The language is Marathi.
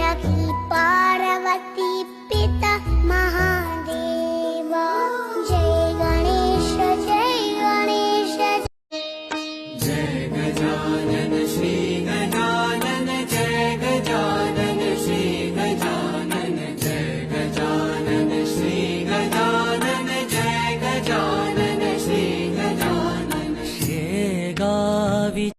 राखी पार्वती पिता महादेवा जय गणेश जय गणेश जय गजानन श्री गजानन जय गजानन श्री गजानन जय गजानन श्री गजानन जय गजानन श्री गजानन शेगावी